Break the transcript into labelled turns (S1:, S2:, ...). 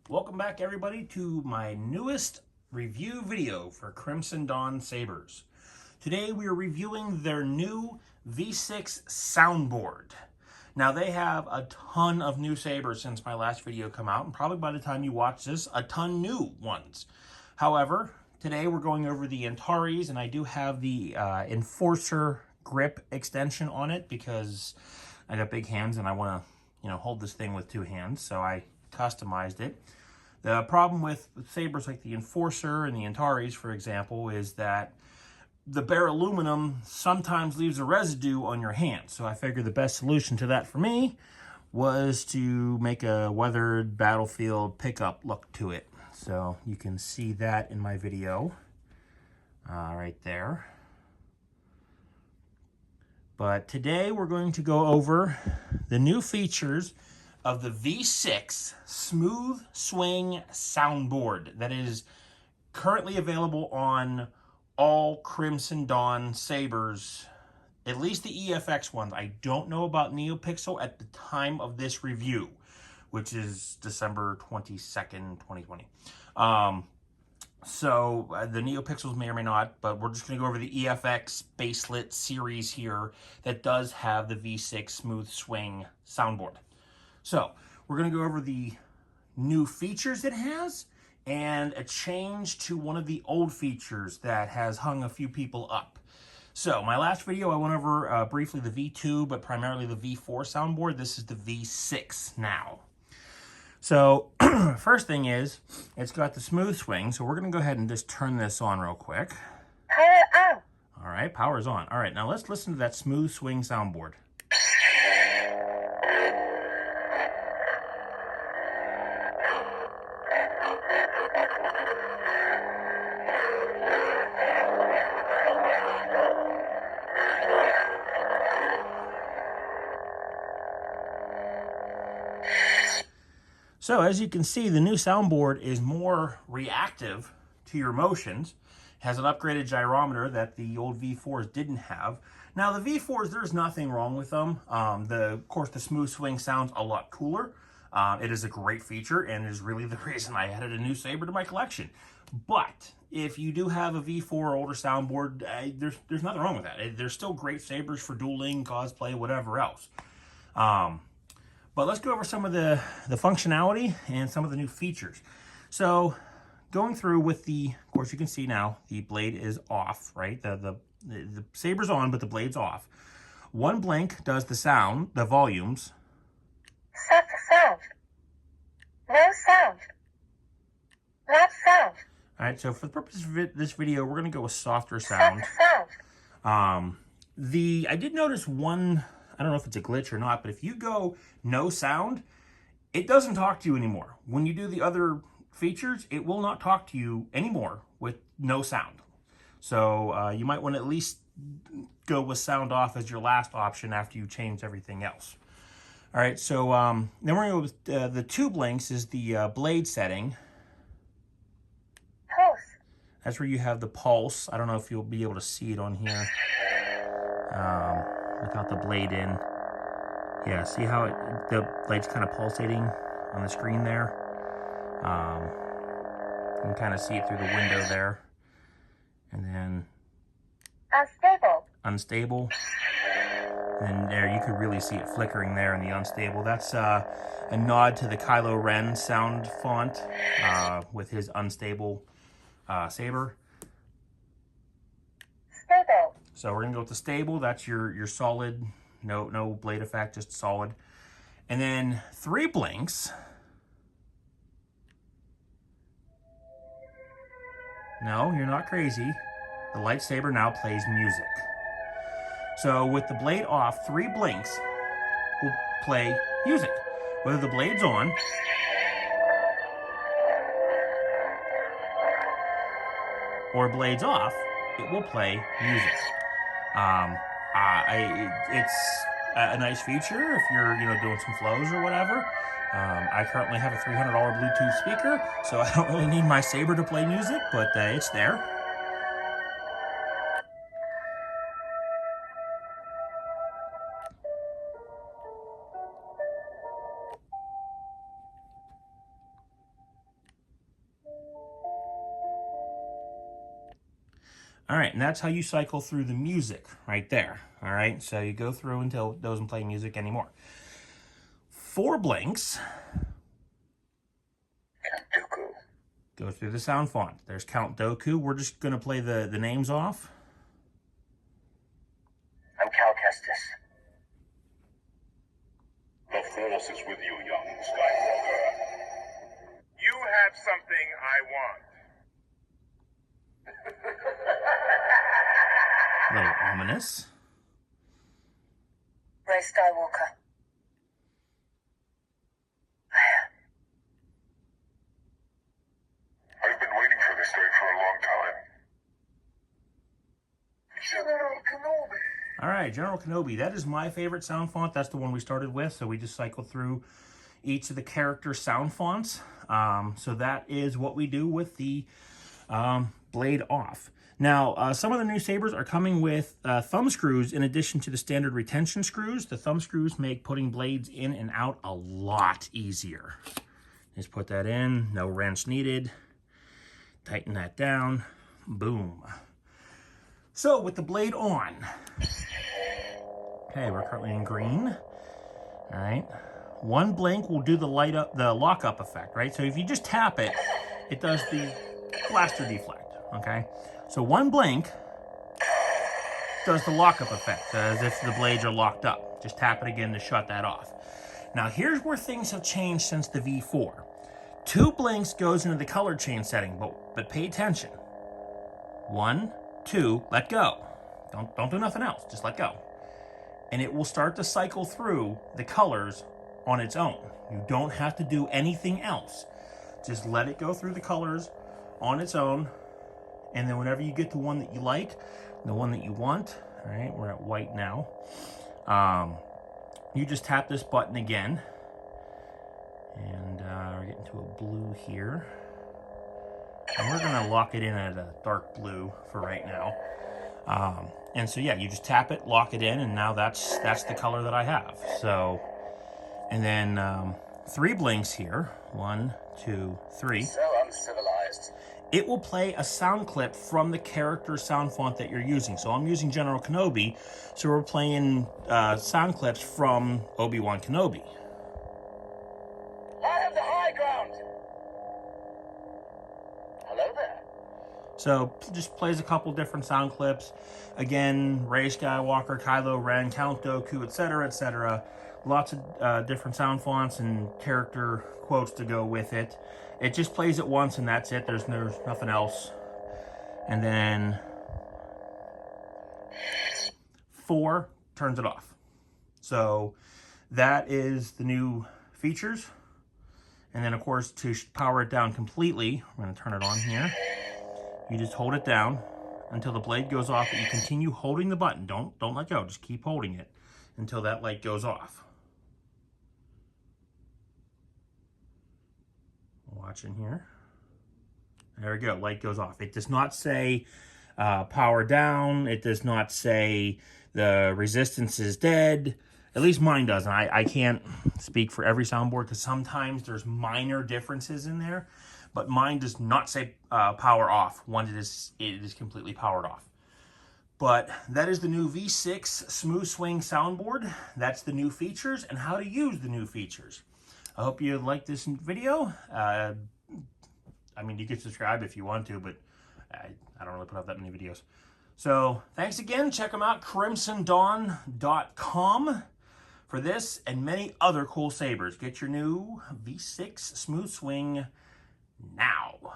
S1: Welcome back everybody to my newest review video for Crimson Dawn sabers. Today we are reviewing their new V6 Soundboard. Now they have a ton of new sabers since my last video come out, and probably by the time you watch this, a ton new ones. However, today we're going over the Antares, and I do have the Enforcer grip extension on it because I got big hands and I want to, hold this thing with two hands, so I customized it. The problem with sabers like the Enforcer and the Antares, for example, is that the bare aluminum sometimes leaves a residue on your hand. So I figured the best solution to that for me was to make a weathered battlefield pickup look to it. So you can see that in my video right there. But today we're going to go over the new features of the V6 Smooth Swing Soundboard that is currently available on all Crimson Dawn sabers, at least the EFX ones. I don't know about NeoPixel at the time of this review, which is December 22nd, 2020. So the NeoPixels may or may not, but we're just going to go over the EFX Baselit series here that does have the V6 Smooth Swing Soundboard. So we're going to go over the new features it has and a change to one of the old features that has hung a few people up. So my last video, I went over briefly the V2, but primarily the V4 soundboard. This is the V6 now. So first thing is, it's got the smooth swing. So we're going to go ahead and just turn this on real quick.
S2: Power on.
S1: All right, power's on. All right, now let's listen to that smooth swing soundboard. So as you can see, the new soundboard is more reactive to your motions. It has an upgraded gyrometer that the old V4s didn't have. Now the V4s, there's nothing wrong with them. Of course, the smooth swing sounds a lot cooler. It is a great feature and is really the reason I added a new saber to my collection. But if you do have a V4 or older soundboard, there's nothing wrong with that. There's still great sabers for dueling, cosplay, whatever else. But let's go over some of the functionality and some of the new features. So going through with of course you can see now the blade is off, right? The saber's on, but the blade's off. One blink does the sound, the volumes.
S2: Soft sound. No sound. Loud sound.
S1: All right, so for the purpose of this video, we're gonna go with softer sound.
S2: Soft sound.
S1: I did notice one, I don't know if it's a glitch or not, but if you go no sound, it doesn't talk to you anymore. When you do the other features, it will not talk to you anymore with no sound. So you might want to at least go with sound off as your last option after you change everything else. All right, so then we're going to go with the two blinks is the blade setting.
S2: Pulse.
S1: That's where you have the pulse. I don't know if you'll be able to see it on here without the blade in. Yeah, see how the blade's kind of pulsating on the screen there? You can kind of see it through the window there. And then
S2: Unstable.
S1: unstable. And there, you could really see it flickering there in the unstable. That's a nod to the Kylo Ren sound font with his unstable saber.
S2: Stable.
S1: So we're gonna go with the stable. That's your solid, no blade effect, just solid. And then three blinks. No, you're not crazy. The lightsaber now plays music. So with the blade off, three blinks will play music. Whether the blade's on or blade's off, it will play music. It's a nice feature if you're doing some flows or whatever. I currently have a $300 Bluetooth speaker, so I don't really need my saber to play music, but it's there. All right, and that's how you cycle through the music right there. All right, so you go through until it doesn't play music anymore. 4 blinks. Go through the sound font. There's Count Dooku. We're just going to play the names off.
S3: I'm Cal Kestis.
S4: The Force is with you, young Skywalker. You have something I want.
S1: A little ominous.
S2: Ray Skywalker.
S4: I've been waiting for this day for a long time. General Kenobi.
S1: All right, General Kenobi. That is my favorite sound font. That's the one we started with. So we just cycle through each of the character sound fonts. So that is what we do with the blade off. Now, some of the new sabers are coming with thumb screws in addition to the standard retention screws. The thumb screws make putting blades in and out a lot easier. Just put that in, no wrench needed. Tighten that down, boom. So with the blade on, okay, we're currently in green. All right, 1 blink will do the lock-up effect, right? So if you just tap it, it does the blaster deflect, okay? So 1 blink does the lock-up effect, as if the blades are locked up. Just tap it again to shut that off. Now here's where things have changed since the V4. 2 blinks goes into the color change setting, but pay attention. 1, 2, let go. Don't do nothing else, just let go. And it will start to cycle through the colors on its own. You don't have to do anything else. Just let it go through the colors on its own. And then whenever you get to one that you like, the one that you want, all right, we're at white now. You just tap this button again. And we're getting to a blue here. And we're gonna lock it in at a dark blue for right now. And so yeah, you just tap it, lock it in, and now that's the color that I have. So, and then 3 blinks here. 1, 2, 3.
S3: So uncivilized.
S1: It will play a sound clip from the character sound font that you're using. So I'm using General Kenobi, so we're playing sound clips from Obi-Wan Kenobi.
S3: I have the high ground. Hello there.
S1: So just plays a couple different sound clips. Again, Rey Skywalker, Kylo Ren, Count Dooku, etc., etc. Lots of different sound fonts and character quotes to go with it. It just plays it once and that's it. There's nothing else. And then 4 turns it off. So that is the new features. And then of course, to power it down completely, I'm going to turn it on here. You just hold it down until the blade goes off, but you continue holding the button. Don't let go. Just keep holding it until that light goes off. Watching here. There we go. Light goes off. It does not say power down. It does not say the resistance is dead. At least mine doesn't. I can't speak for every soundboard because sometimes there's minor differences in there. But mine does not say power off when it is completely powered off. But that is the new V6 Smooth Swing Soundboard. That's the new features and how to use the new features. I hope you liked this video. I mean, you can subscribe if you want to, but I don't really put up that many videos. So thanks again. Check them out, crimsondawn.com for this and many other cool sabers. Get your new V6 Smooth Swing now.